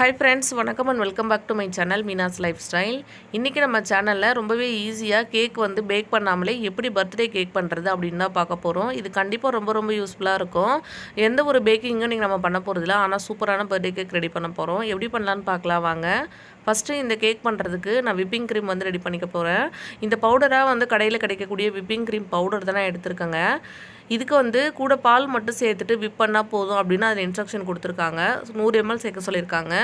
Hi friends, வணக்கம் and welcome back to my channel Meena's lifestyle. இன்றைக்கி நம்ம சேனலில் ரொம்பவே ஈஸியாக கேக் வந்து பேக் பண்ணாமலே எப்படி பர்த்டே கேக் பண்ணுறது அப்படின்னு தான் பார்க்க போகிறோம். இது கண்டிப்பாக ரொம்ப யூஸ்ஃபுல்லாக இருக்கும். எந்த ஒரு பேக்கிங்கும் நீங்கள் நம்ம பண்ண போகிறதில்ல, ஆனால் சூப்பரான பர்த்டே கேக் ரெடி பண்ண போகிறோம். எப்படி பண்ணலான்னு பார்க்கலாம் வாங்க. ஃபஸ்ட்டு இந்த கேக் பண்ணுறதுக்கு நான் விப்பிங் க்ரீம் வந்து ரெடி பண்ணிக்க போகிறேன். இந்த பவுடராக வந்து கடையில் கிடைக்கக்கூடிய விப்பிங் க்ரீம் பவுடர் தான் நான் எடுத்துருக்கேங்க. இதுக்கு வந்து கூட பால் மட்டும் சேர்த்துட்டு விப் பண்ணால் போதும் அப்படின்னு அதில் இன்ஸ்ட்ரக்ஷன் கொடுத்துருக்காங்க. 100 ml சேர்க்க சொல்லியிருக்காங்க.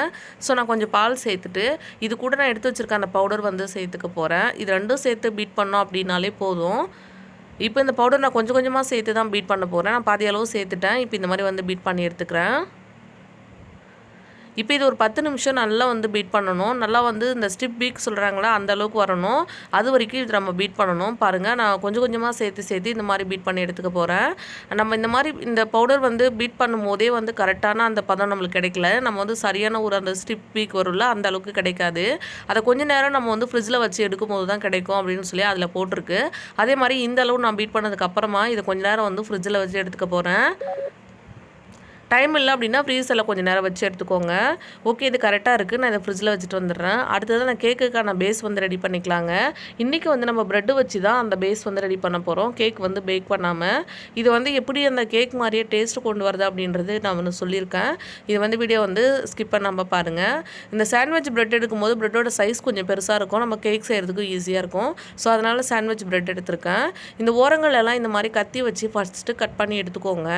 ஸோ நான் கொஞ்சம் பால் சேர்த்துட்டு இது கூட நான் எடுத்து வச்சுருக்க அந்த பவுடர் வந்து சேர்த்துக்க போகிறேன். இது ரெண்டும் சேர்த்து பீட் பண்ணோம் அப்படின்னாலே போதும். இப்போ இந்த பவுடர் நான் கொஞ்சம் கொஞ்சமாக சேர்த்து தான் பீட் பண்ண போகிறேன். நான் பாதி அளவு சேர்த்துட்டேன். இப்போ இந்த மாதிரி வந்து பீட் பண்ணி எடுத்துக்கிறேன். இப்போ இது ஒரு 10 நிமிஷம் நல்லா வந்து பீட் பண்ணணும். நல்லா வந்து இந்த ஸ்டிப் பீக் சொல்கிறாங்களா அந்த அளவுக்கு வரணும். அது வரைக்கும் இது நம்ம பீட் பண்ணணும். பாருங்கள், நான் கொஞ்சம் கொஞ்சமாக சேர்த்து இந்த மாதிரி பீட் பண்ணி எடுத்துக்க போகிறேன். நம்ம இந்த மாதிரி இந்த பவுடர் வந்து பீட் பண்ணும் போதே வந்து கரெக்டான அந்த பதம் நம்மளுக்கு கிடைக்கல. நம்ம வந்து சரியான ஒரு அந்த ஸ்டிப் பீக் வரும்ல, அந்த அளவுக்கு கிடைக்காது. அதை கொஞ்சம் நேரம் நம்ம வந்து ஃப்ரிட்ஜில் வச்சு எடுக்கும் போது தான் கிடைக்கும் அப்படின்னு சொல்லி அதில் போட்டிருக்கு. அதே மாதிரி இந்த அளவு நான் பீட் பண்ணதுக்கப்புறமா இதை கொஞ்சம் நேரம் வந்து ஃப்ரிட்ஜில் வச்சு எடுத்துக்க போகிறேன். டைம் இல்லை அப்படின்னா ஃப்ரீசரில் கொஞ்சம் நேரம் வச்சு எடுத்துக்கோங்க. ஓகே, இது கரெக்டாக இருக்குது. நான் இதை ஃப்ரிட்ஜில் வச்சுட்டு வந்துடுறேன். அடுத்தது நான் கேக்குக்கான பேஸ் வந்து ரெடி பண்ணிக்கலாங்க. இன்றைக்கி வந்து நம்ம ப்ரெட்டு வச்சு தான் அந்த பேஸ் வந்து ரெடி பண்ண போகிறோம். கேக் வந்து பேக் பண்ணாமல். இது வந்து எப்படி அந்த கேக் மாதிரியே டேஸ்ட்டு கொண்டு வருது அப்படின்றது நான் வந்து சொல்லியிருக்கேன். இது வந்து வீடியோ வந்து ஸ்கிப் பண்ணாமல் பாருங்கள். இந்த சாண்ட்விச் ப்ரெட் எடுக்கும்போது ப்ரெட்டோட சைஸ் கொஞ்சம் பெருசாக இருக்கும். நம்ம கேக் செய்கிறதுக்கும் ஈஸியாக இருக்கும். ஸோ அதனால் சாண்ட்விச் ப்ரெட் எடுத்திருக்கேன். இந்த ஓரங்கள் எல்லாம் இந்த மாதிரி கத்தி வச்சு ஃபஸ்ட்டு கட் பண்ணி எடுத்துக்கோங்க.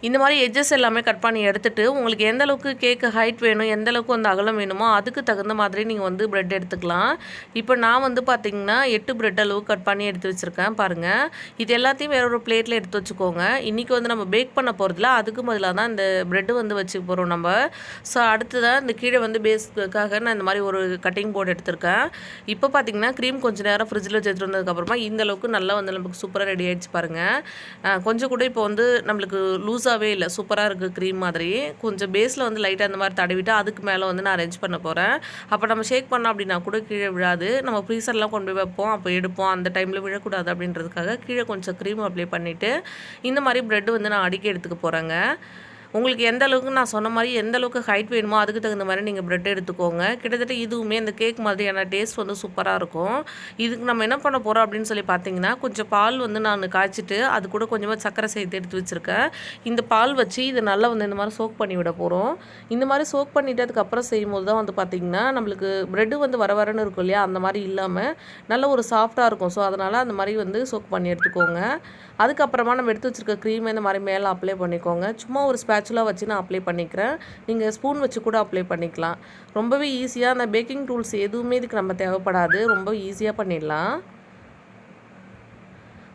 இந்த மாதிரி எட்ஜஸ் எல்லாமே கட் பண்ணி எடுத்துகிட்டு உங்களுக்கு எந்த அளவுக்கு கேக்கு ஹைட் வேணும், எந்த அளவுக்கு வந்து அகலம் வேணுமோ அதுக்கு தகுந்த மாதிரி நீங்கள் வந்து ப்ரெட் எடுத்துக்கலாம். இப்போ நான் வந்து பார்த்திங்கன்னா 8 ப்ரெட் அளவு கட் பண்ணி எடுத்து வச்சுருக்கேன். பாருங்கள், இது எல்லாத்தையும் வேற ஒரு பிளேட்டில் எடுத்து வச்சுக்கோங்க. இன்றைக்கி வந்து நம்ம பேக் பண்ண போகிறதுல அதுக்கு பதிலாக தான் இந்த ப்ரெட்டு வந்து வச்சுக்க போகிறோம் நம்ம. ஸோ அடுத்ததான் இந்த கீழே வந்து பேஸ்க்காக நான் இந்த மாதிரி ஒரு கட்டிங் போர்டு எடுத்திருக்கேன். இப்போ பார்த்திங்கன்னா க்ரீம் கொஞ்சம் நேரம் ஃப்ரிட்ஜில் வச்சுட்டு வந்ததுக்கப்புறமா இந்த அளவுக்கு நல்லா வந்து நமக்கு சூப்பராக ரெடி ஆகிடுச்சு பாருங்கள். கொஞ்சம் கூட இப்போ வந்து நம்மளுக்கு லூஸாக இல்லை, சூப்பராக இருக்குது. க்ரீம் மாதிரி கொஞ்சம் பேஸில் வந்து லைட்டாக அந்த மாதிரி தடவிட்டு அதுக்கு மேலே வந்து நான் அரேஞ்ச் பண்ண போகிறேன். அப்போ நம்ம ஷேக் பண்ணோம் அப்படின்னா கூட கீழே விழாது. நம்ம ஃப்ரீசர்லாம் கொண்டு போய் வைப்போம், அப்போ எடுப்போம், அந்த டைமில் விழக்கூடாது அப்படின்றதுக்காக கீழே கொஞ்சம் க்ரீம் அப்ளை பண்ணிவிட்டு இந்த மாதிரி ப்ரெட்டு வந்து நான் அடுக்கி எடுத்துக்க போகிறேங்க. உங்களுக்கு எந்த அளவுக்கு நான் சொன்ன மாதிரி எந்த அளவுக்கு ஹைட் வேணுமோ அதுக்கு தகுந்த மாதிரி நீங்கள் ப்ரெட் எடுத்துக்கோங்க. கிட்டத்தட்ட இதுவுமே இந்த கேக் மாதிரியான டேஸ்ட் வந்து சூப்பராக இருக்கும். இதுக்கு நம்ம என்ன பண்ண போகிறோம் அப்படின்னு சொல்லி பார்த்தீங்கன்னா, கொஞ்சம் பால் வந்து நான் காய்ச்சிட்டு அது கூட கொஞ்சமாக சர்க்கரை சேர்த்து எடுத்து வச்சுருக்கேன். இந்த பால் வச்சு இதை நல்லா வந்து இந்த மாதிரி சோக் பண்ணி விட போகிறோம். இந்த மாதிரி சோக் பண்ணிவிட்டு அதுக்கப்புறம் செய்யும்போது தான் வந்து பார்த்திங்கன்னா நம்மளுக்கு ப்ரெட்டு வந்து வரன்னு இருக்கும் இல்லையா, அந்த மாதிரி இல்லாமல் நல்ல ஒரு சாஃப்டாக இருக்கும். ஸோ அதனால் அந்த மாதிரி வந்து சோக் பண்ணி எடுத்துக்கோங்க. அதுக்கப்புறமா நம்ம எடுத்து வச்சுருக்க க்ரீமை இந்த மாதிரி மேலே அப்ளை பண்ணிக்கோங்க. சும்மா ஒரு ஸ்பேச்சுலாக வச்சு நான் அப்ளை பண்ணிக்கிறேன். நீங்கள் ஸ்பூன் வச்சு கூட அப்ளை பண்ணிக்கலாம். ரொம்பவே ஈஸியாக, அந்த பேக்கிங் டூல்ஸ் எதுவுமே இதுக்கு நம்ம தேவைப்படாது. ரொம்ப ஈஸியாக பண்ணிடலாம்.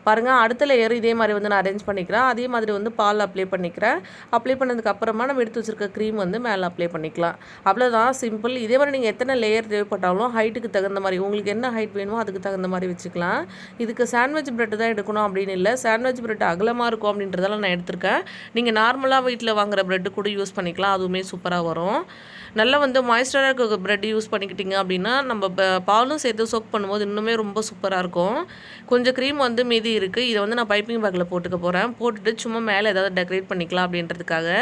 பாருங்கள், அடுத்த லேயர் இதே மாதிரி வந்து நான் அரேஞ்ச் பண்ணிக்கிறேன். அதே மாதிரி வந்து பால் அப்ளை பண்ணிக்கிறேன். அப்ளை பண்ணதுக்கப்புறமா நம்ம எடுத்து வச்சுருக்க க்ரீம் வந்து மேலே அப்ளை பண்ணிக்கலாம். அவ்வளோதான், சிம்பிள். இதே மாதிரி நீங்கள் எத்தனை லேயர் தேவைப்பட்டாலும் ஹைட்டுக்கு தகுந்த மாதிரி உங்களுக்கு என்ன ஹைட் வேணுமோ அதுக்கு தகுந்த மாதிரி வச்சுக்கலாம். இதுக்கு சாண்ட்விச் ப்ரெட்டு தான் எடுக்கணும் அப்படின்னு இல்லை. சாண்ட்விச் ப்ரெட் அகலமாக இருக்கும் அப்படின்றதால நான் எடுத்திருக்கேன். நீங்கள் நார்மலாக வீட்டில் வாங்குகிற ப்ரெட்டு கூட யூஸ் பண்ணிக்கலாம். அதுவுமே சூப்பராக வரும். நல்லா வந்து மாய்ஸ்சராக இருக்க ப்ரெட் யூஸ் பண்ணிக்கிட்டிங்க அப்படின்னா நம்ம பாலும் சேர்த்து சோக் பண்ணும்போது இன்னுமே ரொம்ப சூப்பராக இருக்கும். கொஞ்சம் க்ரீம் வந்து மீதி இருக்குது. இதை வந்து நான் பைப்பிங் பேக்கில் போட்டுக்க போகிறேன். போட்டுட்டு சும்மா மேலே ஏதாவது டெக்கரேட் பண்ணிக்கலாம் அப்படின்றதுக்காக.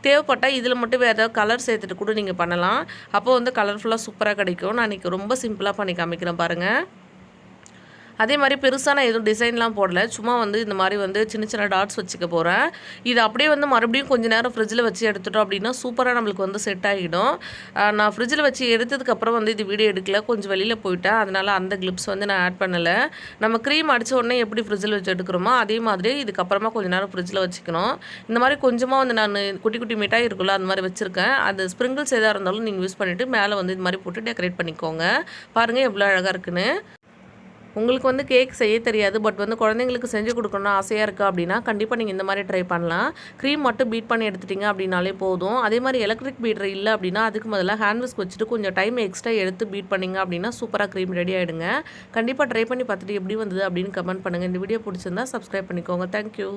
தேவைப்பட்டால் இதில் மட்டும் வேறு ஏதாவது கலர் சேர்த்துட்டு கூட நீங்கள் பண்ணலாம். அப்போ வந்து கலர்ஃபுல்லாக சூப்பராக கிடைக்கும். நான் இன்றைக்கி ரொம்ப சிம்பிளாக பண்ணி காமிக்கிறேன் பாருங்கள். அதே மாதிரி பெருசாக நான் எதுவும் டிசைன்லாம் போடலை. சும்மா வந்து இந்த மாதிரி வந்து சின்ன டாட்ஸ் வச்சுக்க போகிறேன். இது அப்படியே வந்து மறுபடியும் கொஞ்சம் நேரம் ஃப்ரிட்ஜில் வச்சு எடுத்துட்டோம் அப்படின்னா சூப்பராக நம்மளுக்கு வந்து செட் ஆகிடும். நான் ஃப்ரிட்ஜில் வச்சு எடுத்ததுக்கப்புறம் வந்து இது வீடியோ எடுக்கல, கொஞ்சம் வெளியில் போயிட்டேன். அதனால் அந்த கிளிப்ஸ் வந்து நான் ஆட் பண்ணலை. நம்ம க்ரீம் அடித்த உடனே எப்படி ஃப்ரிட்ஜில் வச்சு எடுக்கிறோமோ அதே மாதிரி இதுக்கப்புறமா கொஞ்சம் நேரம் ஃப்ரிட்ஜில் வச்சுக்கணும். இந்த மாதிரி கொஞ்சமாக வந்து நான் குட்டி மிட்டாய் இருக்குல்ல, அந்த மாதிரி வச்சுருக்கேன். அது ஸ்ப்ரிங்கிள்ஸ் எதாக இருந்தாலும் நீங்கள் யூஸ் பண்ணிவிட்டு மேலே வந்து இது மாதிரி போட்டு டெக்கரேட் பண்ணிக்கோங்க. பாருங்கள் எவ்வளோ அழகாக இருக்குன்னு. உங்களுக்கு வந்து கேக் செய்ய தெரியாது, பட் வந்து குழந்தைங்களுக்கு செஞ்சு கொடுக்கணும்னு ஆசையாக இருக்குது அப்படின்னா கண்டிப்பாக நீங்கள் இந்த மாதிரி ட்ரை பண்ணலாம். க்ரீம் மட்டும் பீட் பண்ணி எடுத்துட்டிங்க அப்படின்னாலே போதும். அதே மாதிரி எலக்ட்ரிக் பீட்டர் இல்லை அப்படின்னா அதுக்கு முதல்ல ஹேண்ட் விஸ்க் வச்சுட்டு கொஞ்சம் டைம் எக்ஸ்ட்ரா எடுத்து பீட் பண்ணிங்க அப்படின்னா சூப்பராக க்ரீம் ரெடி ஆகிடுங்க. கண்டிப்பாக ட்ரை பண்ணி பார்த்துட்டு எப்படி வந்தது அப்படின்னு கமெண்ட் பண்ணுங்கள். இந்த வீடியோ பிடிச்சிருந்தா சப்ஸ்கிரைப் பண்ணிக்கோங்க. தேங்க்யூ.